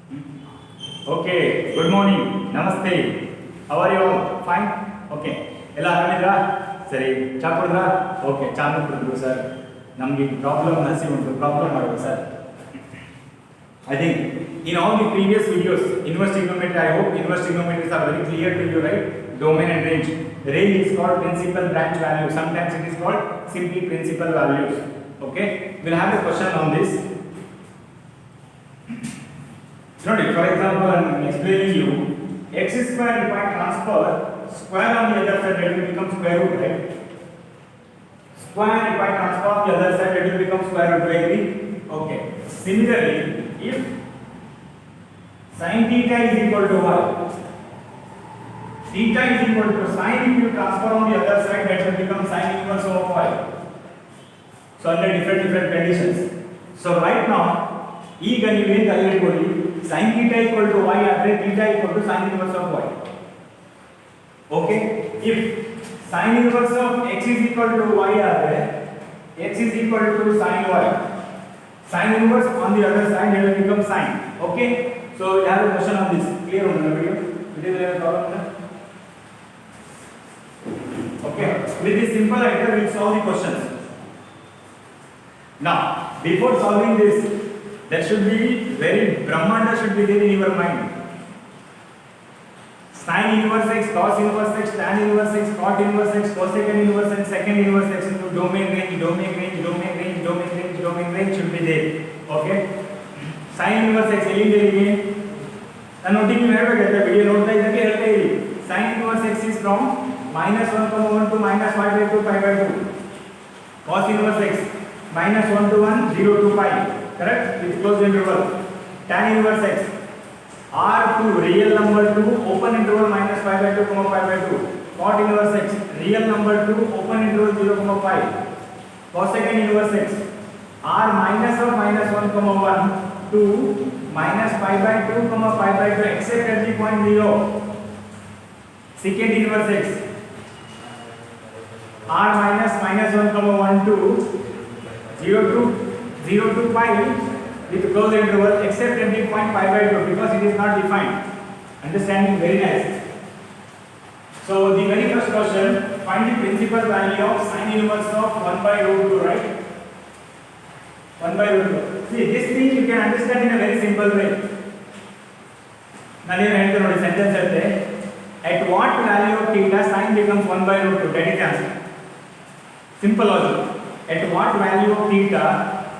Okay, good morning. Namaste. How are you all? Fine? Okay. ಎಲ್ಲ ಆರಾಮಿದ್ರಾ? ಸರಿ, ಚಾ ಕುಡಿದ್ರಾ? ಓಕೆ, ಚಾನು ಕುಡಿದ್ರು ಸರ್. ನಮಗೆ ಪ್ರಾಬ್ಲಮ್ ಹಸಿ ಉಂಟು, ಪ್ರಾಬ್ಲಮ್ ಮಾಡೋದು sir. I think in all the previous videos, inverse trigonometry, I hope inverse trigonometries are very clear to you, right? Domain and range. Range is called principal branch value. Sometimes it is called simply principal values. Okay? We'll have a question on this. Notice, for example, I am explaining you x square if I transfer square on the other side, it will become square root, right? Square if I transfer on the other side, it will become square root. Do you agree? Okay. Similarly, if sin theta is equal to y, theta is equal to sin, if you transfer on the other side, that will become sin inverse of y. So under different conditions. So right now, ಈಗ ನೀವು ಏನು ಕಲಿಯಬಹುದು, sin theta equal to y ಆದರೆ theta equal to sin inverse of y. Okay? If sin inverse of x is equal to y ಆದರೆ x is equal to sin y. Sin inverse on the other side it will become sin. Okay? So we have a question on this. Clear on the video? Did you have a problem? Okay? With this simple idea we will solve the questions. Now, before solving this, there should be very Brahmanda should be there in your mind. Sin inverse x, cos inverse x, tan inverse x, cot inverse x, cosecant inverse and second inverse x into domain range should be there. Okay? Sin inverse x ಎಲ್ಲಿಂದ ಎಲ್ಲಿಗೆ ನಾನು ಒಟ್ಟಿಗೆ ಹೇಳಬೇಕಾದ್ರೆ video ನೋಡ್ತಾ ಇದ್ದಕ್ಕೆ ಹೇಳ್ತಾ ಇರಿ. Sin inverse x is from -1,1 to -5/2 pi/2. Cos inverse x -1 to 1 0 to pi. Correct? With closed interval. Tan inverse x R2 real number 2 open interval -5/2, pi/2. Cot inverse x real number 2 open interval 0, pi. Cosecant inverse x R minus of -1, 1 to -pi/2, pi/2 except at the point 0. Secant inverse x R minus -1, 1 to 0 to pi with closed interval except at the point pi/2 because it is not defined. Understanding? Very nice. So the very first question, find the principal value of sin inverse of 1/√2, right? 1/√2. See, this thing you can understand in a very simple way. ನಾನು ಏನು ಹೇಳ್ತೇನೆ ನೋಡಿ, sentence ಹೇಳ್ತೆ, at what value of theta sin becomes 1/√2. That is the answer. Simple logic. At what value of theta,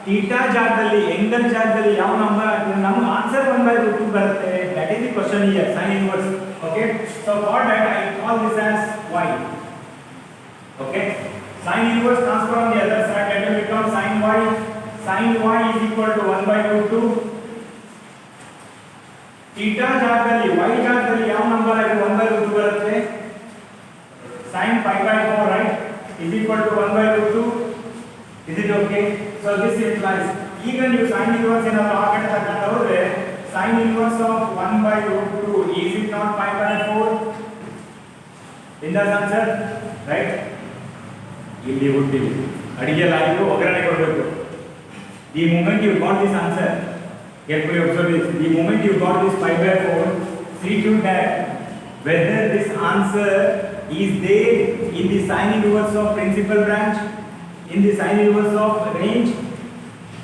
theta ಜಾಗದಲ್ಲಿ angle ಜಾಗದಲ್ಲಿ ಯಾವ number ಹಾಕಿದ್ರೆ ನಮಗೆ ಆನ್ಸರ್ 1/√2 ಬರುತ್ತೆ. That is the question here, sin inverse. Okay? So for that I call this as y. Okay? Sin inverse transfer on the other side, that will become sin y. Sin y is equal to 1/√2. theta ಜಾಗದಲ್ಲಿ y ಜಾಗದಲ್ಲಿ ಯಾವ number ಹಾಕಿದ್ರೆ 1/√2 ಬರುತ್ತೆ? sin pi/4, right? Is equal to 1/√2. Is it okay? So this implies ಈಗ ನೀವು sin inverse ಏನಾದರೂ ಆ ಕಡೆ ತಗೊಂಡು ಹೋದ್ರೆ sin inverse of 1/√2 is it not pi/4? In the answer, right? ಇಲ್ಲಿ ಹುಟ್ಟಿ ಅಡಿಗೆಲಾಗಿದ್ದು ಒಗ್ಗರಣೆ ಕೊಡಬೇಕು. The moment you got this answer, carefully observe this. The moment you got this pi/4, see to that whether this answer is there in the sin inverse of principal branch, in the sin inverse of range,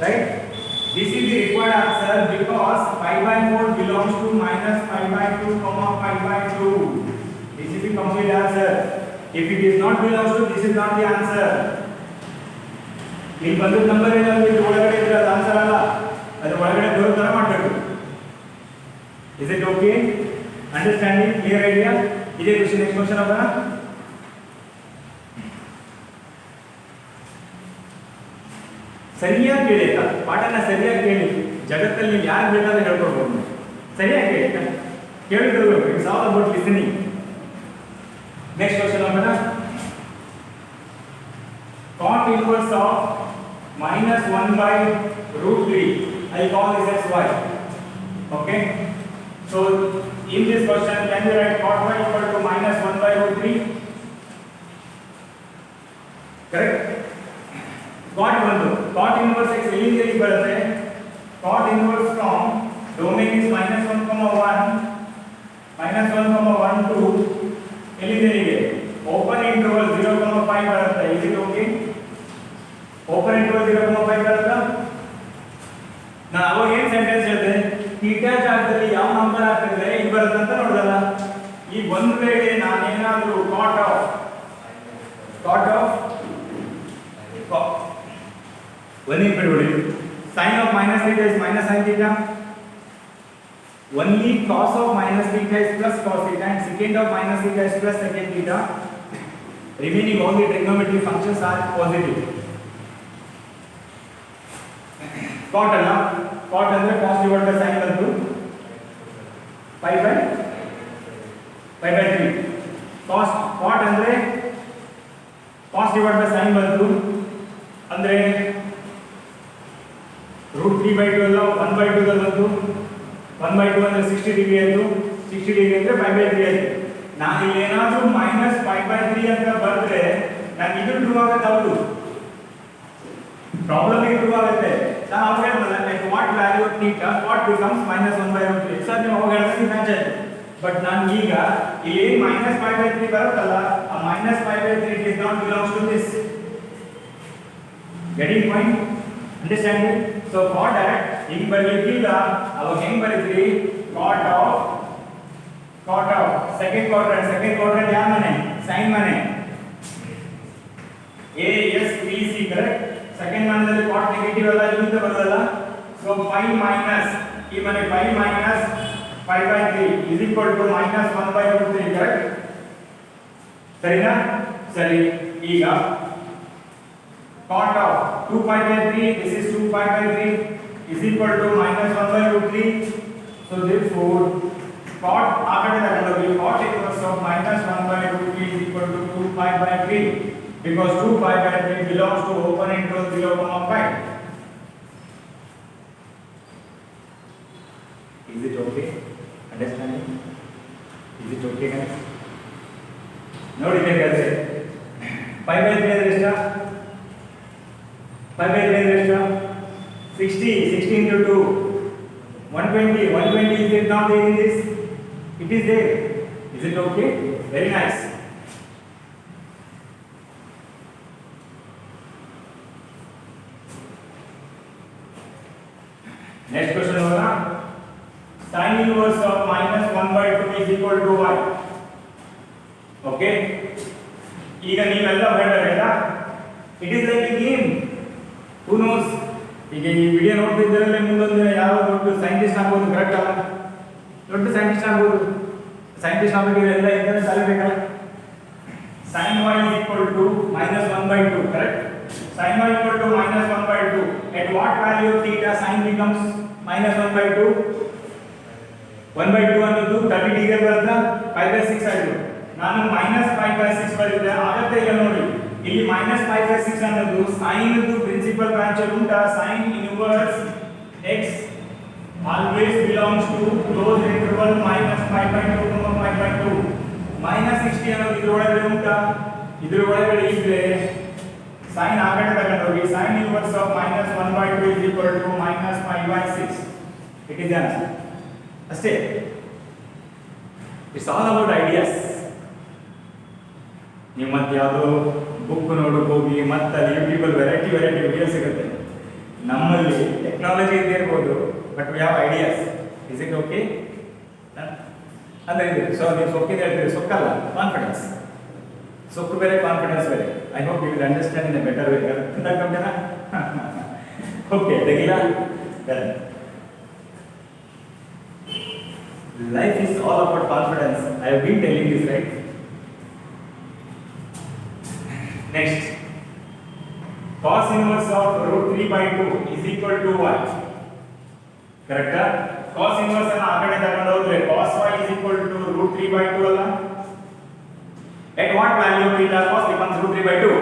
right? This is the required answer because pi/4 belongs to -pi/2, pi/2. This is the complete answer. If it is not belongs to, this is not the answer. ಇಲ್ಲಿ ಬಂದ number ಏನಾದ್ರು ಇಲ್ಲಿ ಒಳಗಡೆ ಇದ್ರೆ ಅದು answer ಅಲ್ಲ, ಅದು ಒಳಗಡೆ ಬರೋ ತರ ಮಾಡಬೇಕು. Is it okay? Understanding? Clear idea? ಇದೇ ಕ್ವೆಶ್ಚನ್. ನೆಕ್ಸ್ಟ್ ಕ್ವೆಶ್ಚನ್ ಹೋಗೋಣ. ಸರಿಯಾಗಿ ಕೇಳಿ, ಪಾಠನ ಸರಿಯಾಗಿ ಕೇಳಿ. ಜಗತ್ತಲ್ಲಿ ನೀವು ಯಾರು ಬೇಕಾದ್ರೂ ಹೇಳ್ಕೊಡ್ಬೋದು. ಸರಿಯಾಗಿ ಕೇಳಿ, ಕೇಳಿದಿರ್ಬೇಕು. It's all about listening. Next question ಹೋಗೋಣ. Cot inverse of -1/√3. I call this as y. Okay? So in this question, can we write cot y equal to -1/√3? Correct? Cot inverse x ಎಲ್ಲಿಂದ ಎಲ್ಲಿಗೆ ಬರುತ್ತೆ? Cot inverse from domain is -1 0.5 ಬರುತ್ತಾ ನಾನು ಅವಾಗ ಏನು sentence ಹೇಳಿದೆ theta ಜಾಗದಲ್ಲಿ ಯಾವ ನಂಬರ್ ಹಾಕಿದ್ರೆ ಇದು ಬರುತ್ತೆ ಅಂತ ನೋಡೋದಲ್ಲ ಈ ಒಂದು ವೇಳೆ ನಾನೇನಾದರೂ cot of ಒಂದು ಬಿಡ್ಬಿಡಿ sin of minus theta is minus sin theta only cos of minus theta is plus cos theta and secant of minus theta is plus secant theta remaining all the trigonometry functions are positive cot ಅಲ್ಲ cot ಅಂದ್ರೆ cos divided by sin ಬಂತು pi by 3 cot ಅಂದ್ರೆ cos divided by sin ಬಂತು ಅಂದ್ರೆ √3/2 ಅಲ್ಲ 1/2 ದಲ್ಲಿ ಬಂತು 1/2 ಅಂದ್ರೆ 60 ಡಿಗ್ರಿ ಆಯ್ತು 60 ಡಿಗ್ರಿ ಅಂದ್ರೆ pi/3 ಆಯ್ತು ನಾನು ಇಲ್ಲಿ ಏನಾದರೂ ಮೈನಸ್ pi/3 ಅಂತ ಬರೆದ್ರೆ ನಾನು ಇದು ಟ್ರೂ ಆಗುತ್ತೆ ಹೌದು ಪ್ರಾಬ್ಲಮ್ ಇದು ಟ್ರೂ ಆಗುತ್ತೆ ನಾನು ಅವಾಗ ಹೇಳಿದ್ನಲ್ಲ at what value of theta cot becomes -1/3 sir ನೀವು ಅವಾಗ ಹೇಳಿದ್ರೆ ಮ್ಯಾಚ್ ಆಯ್ತು ಬಟ್ ನಾನು ಈಗ ಇಲ್ಲಿ ಮೈನಸ್ pi/3 ಬರುತ್ತಲ್ಲ ಆ minus pi/3 does not belongs to this getting point understanding so for that ಈಗ ಬರಲಿಕ್ಕಿಲ್ಲ ಅವಾಗ ಹೆಂಗ್ ಬರೀತೀರಿ cot of second quadrant ಯಾವ ಮನೆ sin ಮನೆ a s b c correct second ಮನೆಯಲ್ಲಿ cot ನೆಗೆಟಿವ್ ಅಲ್ಲ ಇಲ್ಲಿಂದ ಬರೋದಲ್ಲ so pi minus ಈ ಮನೆ pi minus pi/3 is equal to -1/3 correct ಸರಿನಾ ಸರಿ ಈಗ cot of 2pi/3 this is 2pi/3 is equal to -1/3 so therefore cot ಆ ಕಡೆ ತಗೊಂಡೋಗಿ cot inverse of -1/3 is equal to 2pi/3 because 2pi/3 belongs to open interval 0,5 is it okay understanding is it okay guys ನೋಡಿ ಬೇಕಾದ್ರೆ pi/3 ಅಂದ್ರೆ ಎಷ್ಟು pi/3 ಅಂದ್ರೆ ಎಷ್ಟು 60 into 2 120 is it not there in this it is there is it okay very nice next question होगा sin inverse of -1/2 is equal to y okay ಈಗ ನೀವೆಲ್ಲ ಹೇಳಿದ್ರಲ್ಲ it is like a game who knows ಈಗ ಈ video ನೋಡ್ತಿದ್ದರಲ್ಲೇ ಮುಂದೊಂದು ಯಾವ ದೊಡ್ಡ scientist ಆಗ್ಬೋದು ಕರೆಕ್ಟ್ ಅಲ್ಲ ದೊಡ್ಡ ಸೈಂಟಿಸ್ಟ್ ಆಗ್ಬೋದು ಸೈಂಟಿಸ್ಟ್ ಆಗಬೇಕಿದ್ರೆ ಎಲ್ಲ ಇದ್ದರೆ ಕಲಿಬೇಕಲ್ಲ sin y is equal to -1/2 correct sin y equal to -1/2 at what value of theta sin becomes -1/2 1/2 ಅನ್ನೋದು 30 ಡಿಗ್ರಿ ಬರುತ್ತಾ pi/6 ಆಯ್ತು ನಾನು -pi/6 ಬರೆದಿದ್ದೆ ಆಗತ್ತೆ ಈಗ ನೋಡಿ ಇಲ್ಲಿ -pi/6 ಅನ್ನೋದು sin ದು ಪ್ರಿನ್ಸಿಪಲ್ ಬ್ರಾಂಚ್ ಅಲ್ಲಿ ಉಂಟಾ sin inverse x always belongs to closed interval -pi/2 pi/2 -60 ಅನ್ನೋದು ಇದರ ಒಳಗಡೆ ಉಂಟಾ ಇದರ ಒಳಗಡೆ ಇದ್ರೆ sin ಆ ಕಡೆ ತಗೊಂಡೋಗಿ sin inverse of -1/2 is equal to -pi/6 it is the answer ಅಷ್ಟೇ ಇಟ್ಸ್ ಆಲ್ ಅಬೌಟ್ ಐಡಿಯಾಸ್ ನೀವು ಮತ್ತೆ ಯಾವುದೋ ಬುಕ್ ನೋಡೋಕೆ ಹೋಗಿ ಮತ್ತೆ ಯೂಟ್ಯೂಬಲ್ಲಿ ವೆರೈಟಿ ವಿಡಿಯೋ ಸಿಗುತ್ತೆ ನಮ್ಮಲ್ಲಿ ಟೆಕ್ನಾಲಜಿ ಇದ್ದೇ ಇರ್ಬೋದು but we have ideas is it okay ಅಂದರೆ ಇದು ಸೊ ನೀವು ಸೊಕ್ಕಿದೆ ಹೇಳ್ತೀರಿ ಸೊಕ್ಕಲ್ಲ ಕಾನ್ಫಿಡೆನ್ಸ್ ಸೊಕ್ಕು ಬೇರೆ ಕಾನ್ಫಿಡೆನ್ಸ್ ಬೇರೆ I hope you will understand in a better way ತಿಂದಾಕೊಂಡೇನಾ ಓಕೆ ತೆಗಿಲ್ಲ done life is all about confidence I have been telling this right next cos inverse of √3/2 is equal to y correct cos inverse ಅನ್ನು ಆ ಕಡೆ ತಗೊಂಡು ಹೋದ್ರೆ cos y is equal to √3/2 ಅಲ್ಲ at what value of theta cos becomes √3/2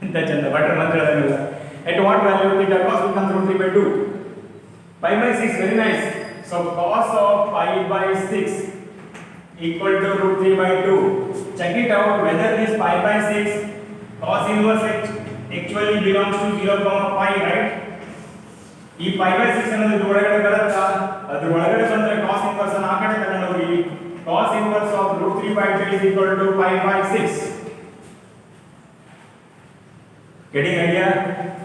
ಅಂತ ಚಂದ butter ಮಂತ್ರದಲ್ಲ at what value of theta cos becomes √3/2 pi/6 very nice so cos of pi/6 equal to √3/2 check it out whether this pi/6 cos inverse actually belongs to 0,5 right ಈ pi/6 ಅನ್ನೋದು ಒಳಗಡೆ ಬರುತ್ತಾ ಅದರ ಒಳಗಡೆ ಬಂದ್ರೆ cos inverse ಅನ್ನು ಆ ಕಡೆ ತಗೊಂಡು ಹೋಗಿ cos inverse of √3/2 is equal to pi/6 getting idea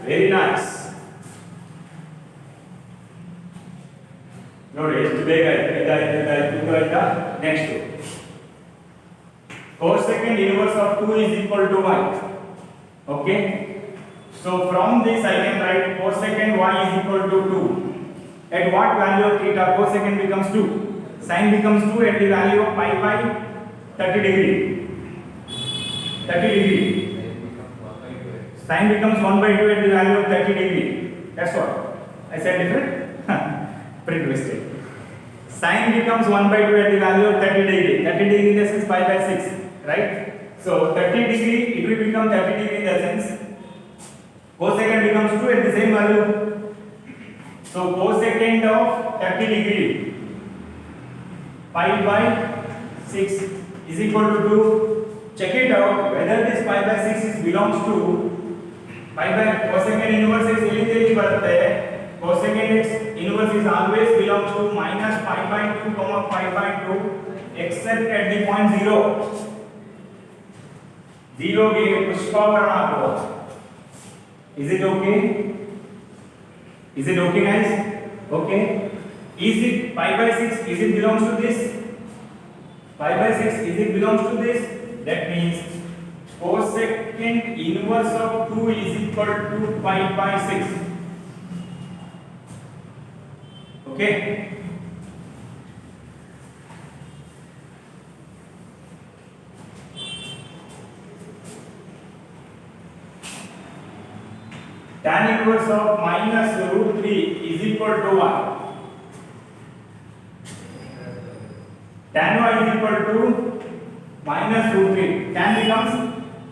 very ನೋಡಿ ಎಷ್ಟು ಬೇಗ ಇದಾಯ್ತಾ. Next cosecant inverse of 2 is equal to y. Okay, so from this I can write cosecant y is equal to 2. At what value of theta cosecant becomes 2? Sin becomes 2 at the value of pi by 30 degree. 30 degree. Sin becomes 1 by 2 at the value of 30 degree. That's what I said different. Pretty mistake. Sin becomes 1 by 2 at the value of 30 degree. 30 degree in the sense pi by 6, right? So 30 degree it will become 30 degree in the sense cosecant becomes 2 at the same value. So cosecant of 30 degree pi by 6 is equal to 2. Check it out whether this pi by 6 is belongs to pi by cosecant inverse is easily ಬರುತ್ತೆ. Cosecant inverse is always belongs to minus pi by 2 comma pi by 2 except at the point 0. 0 ಗೆ ಪುಷ್ಪಾವರಣ ಹಾಕುವ. Is it okay? Is it okay guys? Okay. Is it pi by 6 is it belongs to this? Pi by 6 is it belongs to this? That means cosecant inverse of 2 is equal to pi by 6. Okay. Tan inverse of minus root 3 is equal to what? Tan y is equal to minus root 3. Tan becomes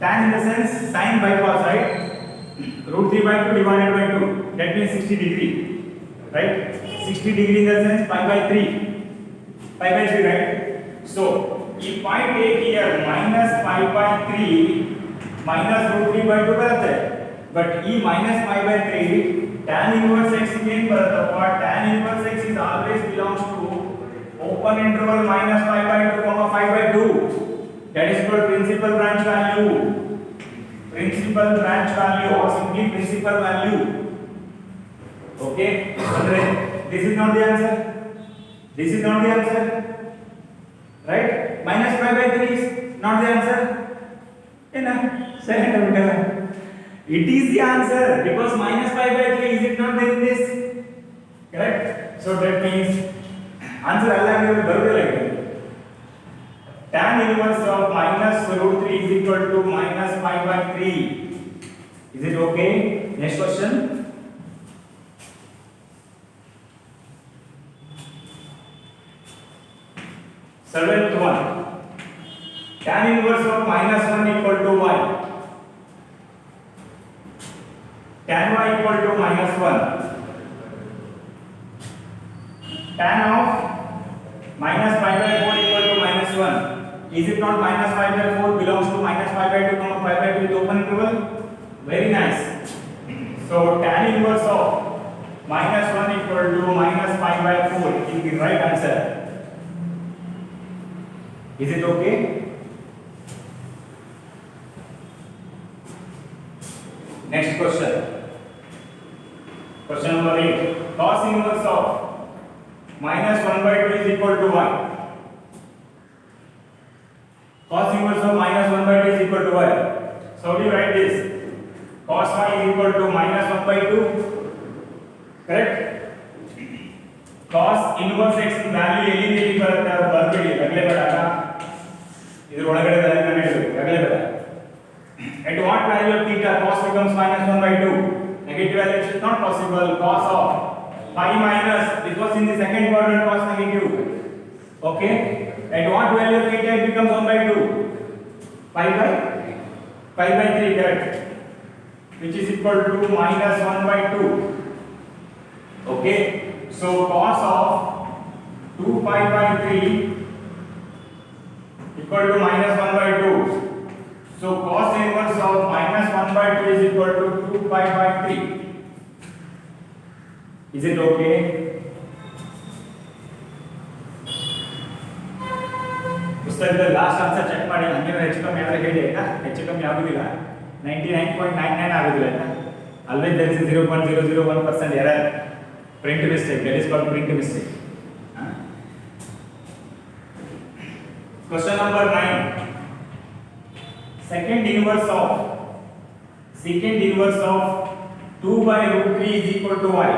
tan in the sense sin by cos, right? Root 3 by 2 divided by 2. That means 60 degree, right? 60 degree in the sense pi by 3. Pi by 3, right? So if I take here minus pi by 3 minus root 3 by 2 ಬರುತ್ತೆ. But e minus pi by 3 tan inverse x again ಬರುತ್ತಪ್ಪ. Tan inverse x is always belongs to open interval minus pi by 2 comma 5 by 2. That is called principal branch value. Principal branch value or simply principal value. Okay, andre this is not the answer. This is not the answer, right? Minus pi by 3 is not the answer. Second term. It is the answer because minus pi by 3 is it not there in this? Correct? So that means answer already ಬರುವುದಿಲ್ಲ ಇದು. Tan inverse of minus root 3 is equal to minus pi by 3. Is it okay? Next question. Seventh one. Tan inverse of minus 1 equal to y. Tan y equal to minus 1. Tan of minus pi by 4 equal to minus 1. Is it not minus pi by 4 belongs to minus pi by 2 comma pi by 2 with open interval? Very nice. So tan inverse of minus 1 equal to minus pi by 4 is the right answer. Is it okay? Next question. Question number 8. Cos inverse of minus 1 by 2 is equal to y. Cos inverse of minus 1 by 2 is equal to y. So how do you write this? Cos y is equal to minus 1 by 2. Correct? Cos inverse x value ಎಲ್ಲಿಂದ ಎಲ್ಲಿ ಬರುತ್ತೆ ಅದು ಬರ್ಬಿಡಿ ಆಗಲೇ ಬೇಡ ಇದರ ಒಳಗಡೆ ನಾನು ಹೇಳಿದ್ರು ಆಗಲೇ ಬೇಡ. At what value of theta cos becomes minus 1 by 2? Negative value is not possible. Cos of pi minus because in the second quadrant cos negative. Okay? At what value of theta it becomes 1 by 2? Pi by 3, correct? Which is equal to minus 1 by 2. Okay? So cos of 2 pi by 3 equal to minus 1 by 2. So cos inverse of minus 1 by 2 is equal to 2 pi by 3. Is it okay? ಪುಸ್ತಕದ last answer check ಮಾಡಿ ಹಂಗೆ ಹೆಚ್ಚು ಕಮ್ಮಿ ಆದರೆ ಹೇಳಿ ಆಯ್ತಾ. ಹೆಚ್ಚು ಕಮ್ಮಿ ಆಗುದಿಲ್ಲ. 99.99 ಆಗುದಿಲ್ಲ ಆಯ್ತಾ. Always there is a 0.001% error. Print mistake. That is called print mistake. Question number 9. Secant inverse of 2 by root 3 is equal to y.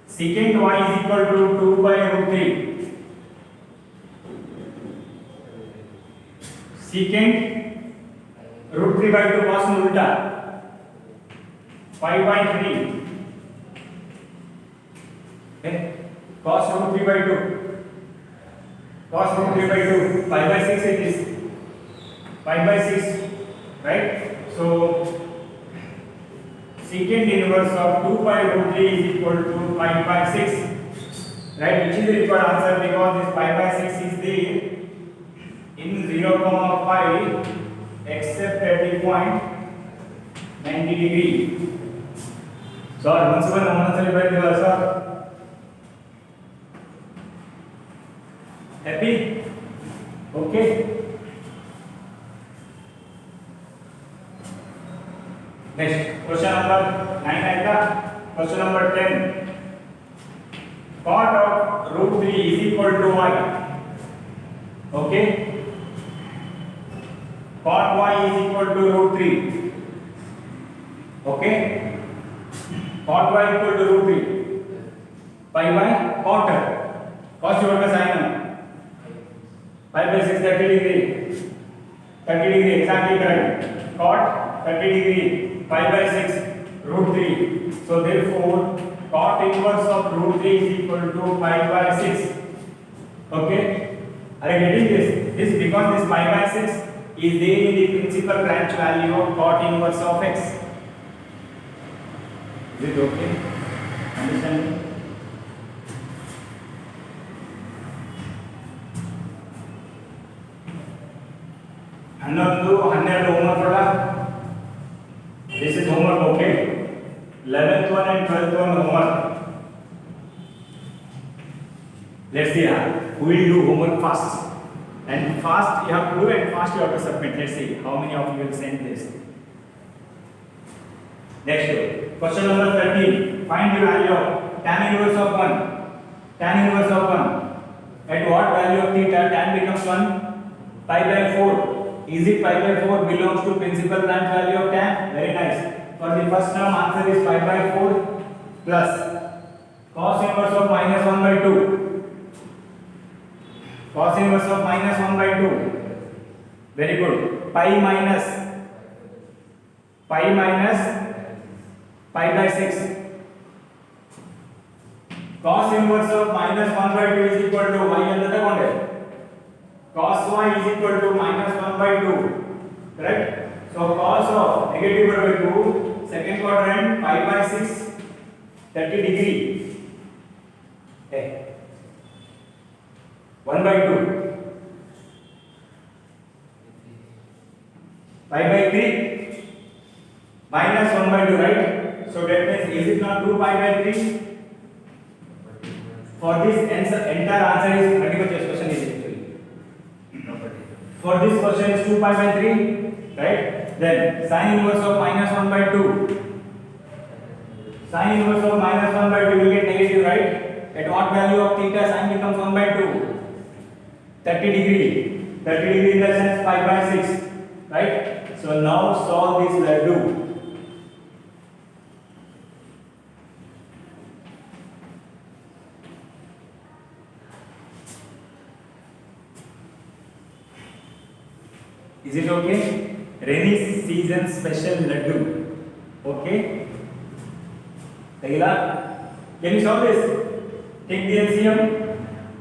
Secant y is equal to 2 by root 3. Secant root 3 by 2 cos में उल्टा 5 by 3. Cos root 3 by 2. Cos root 3 by 2. 5 by 6 it is. 5 by 6. Right? So secant inverse of 2 by root 3 is equal to 5 by 6. Right? Which is the required answer because this 5 by 6 is there in 0, 5 except at the point 90 degree. So once again, sir. Happy? Okay. Next question number 9 आएगा. Question number 10. Cot of root 3 is equal to y. Okay. Cot y is equal to root 3. Okay. Cot y equal to root 3. Pi by quarter. Cos you want to sin 5 by 6 30 degree. 30 degree exactly correct. Cot 30 degree. 5 by 6 root 3. So therefore cot inverse of root 3 is equal to 5 by 6. Okay. Are you getting this? This because this 5 by 6 is there in the principal branch value of cot inverse of x. Is it okay? Understand? Another homework product. This is homework, okay? 11th one and 12th one homework. Let's see who will do homework fast. And fast you have to do and fast you have to submit. Let's see how many of you will send this. Next question number 13. Find the value of tan inverse of 1. Tan inverse of 1. At what value of theta tan becomes 1? Pi by 4. Is it pi by 4 belongs to principal branch value of tan? Very nice. For the first term answer is pi by 4 plus cos inverse of minus 1 by 2. Cos inverse of minus 1 by 2. Very good. Pi minus pi by 6. Cos inverse of minus 1 by 2 is equal to y and the one. Cos y is equal to minus 1 by 2. Correct? So cos of negative by 2, second quadrant, pi by 6, 30 degree. Okay. 1 by 2. Pi by 3, minus 1 by 2, right? So that means is it not 2 pi by 3? For this entire answer is multiple choice question is actually. For this question is 2 pi by 3, right? Then sin inverse of minus 1 by 2. Sin inverse of minus 1 by 2 will get negative, right? At what value of theta sin becomes 1 by 2? 30 degree. 30 degree in the sense pi by 6, right? So now solve this laddu. Is it okay? Rainy season special laddu. Okay? Tegila? Can you solve this? Take the LCM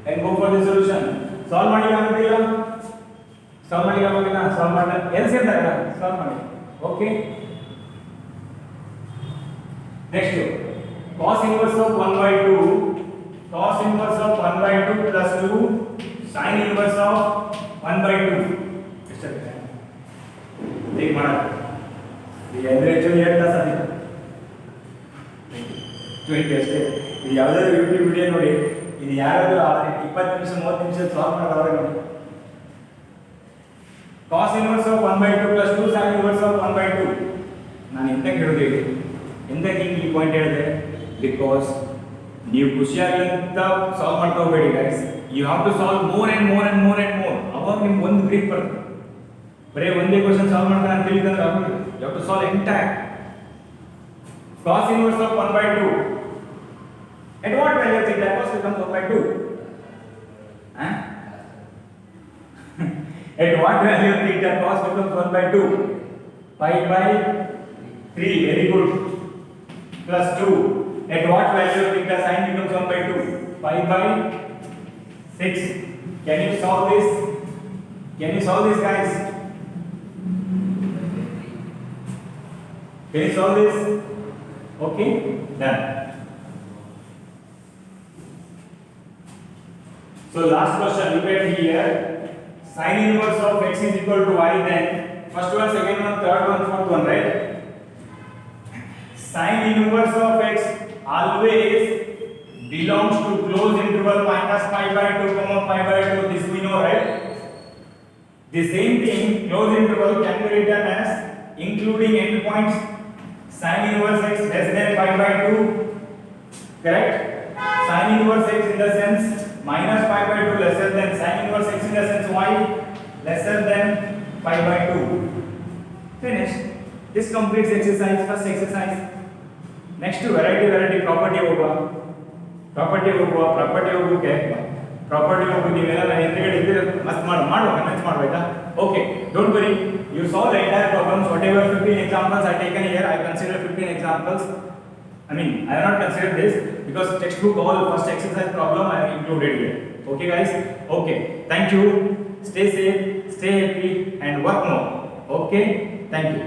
and go for the solution. Solve ಮಾಡಿ ಆಗಲಿಲ್ಲ. Solve ಮಾಡಿ ಆಗಲಿಲ್ಲ. Solve ಮಾಡಿ LCM ತಗಲ್ಲ. Solve ಮಾಡಿ. Okay? Next cos inverse of 1 by 2. Cos inverse of 1 by 2 plus 2 sin inverse of 1 by 2. ठीक माना ये average जो ये दस आदि 20 ಅಷ್ಟೇ ಇದು ಯಾವುದಾದ್ರು ಯೂಟ್ಯೂಬ್ ವಿಡಿಯೋ ನೋಡಿ ಇದು ಯಾರಾದರೂ 20 ನಿಮಿಷ 30 ನಿಮಿಷ ಸಾಲ್ವ್ ಮಾಡೋದು ನೋಡಿ cos inverse of 1 by 2 plus 2 sin inverse of 1 by 2 ನಾನು ಎಂತ ಹೇಳಿದೆ ಎಂತಕ್ಕೆ ಈ ಪಾಯಿಂಟ್ ಹೇಳಿದೆ ಬಿಕಾಸ್ ನೀವು ಖುಷಿಯಾಗಲಿ ಅಂತ ಸಾಲ್ವ್ ಮಾಡ್ತಾ ಹೋಗಬೇಡಿ guys. You have to solve more and more and more and more. ಅವಾಗ ನಿಮ್ಗೆ ಒಂದು ಗ್ರಿಪ್ ಬರುತ್ತೆ. ಬರೀ ಒಂದೇ ಕ್ವಶನ್ ಸಾಲ್ವ್ ಮಾಡ್ತಾನೆ ಅಂತ ಹೇಳಿದ್ರೆ ಆಗೋದಿಲ್ಲ. You have to solve entire. Cos inverse of 1 by 2. At what value theta cos becomes 1 by 2? Huh? At what value theta cos becomes 1 by 2? Pi by 3. Very good. Plus 2. At what value theta sin becomes 1 by 2? Pi by 6. Can you solve this? Can you solve this, guys? Can you solve this? Okay, done. So last question, look at here. Sin inverse of x is equal to y, then first one, second one, third one, fourth one, right? Sin inverse of x always belongs to closed interval minus pi by 2 comma pi by 2. This we know, right? The same thing, closed interval can be written as including endpoints sin inverse x less than pi by 2, correct? Sin inverse x in the sense minus pi by 2 lesser than sin inverse x in the sense y lesser than pi by 2. Finished. This completes exercise, first exercise. Next variety property ಹೋಗುವ. Property ಹೋಗೋಕೆ ನೀವೆಲ್ಲ ನಾನು ಹಿಂದೆಗಡೆ ಇದ್ದರೆ ಮಸ್ತ್ ಮಾಡುವ convince ಮಾಡಬೇಕಾ? Okay, don't worry, you solve the entire problems. Whatever 15 examples are taken here, I consider 15 examples. I mean, I have not considered this because textbook all first exercise problem I have included here. Okay guys? Okay, thank you. Stay safe, stay happy and work more. Okay, thank you.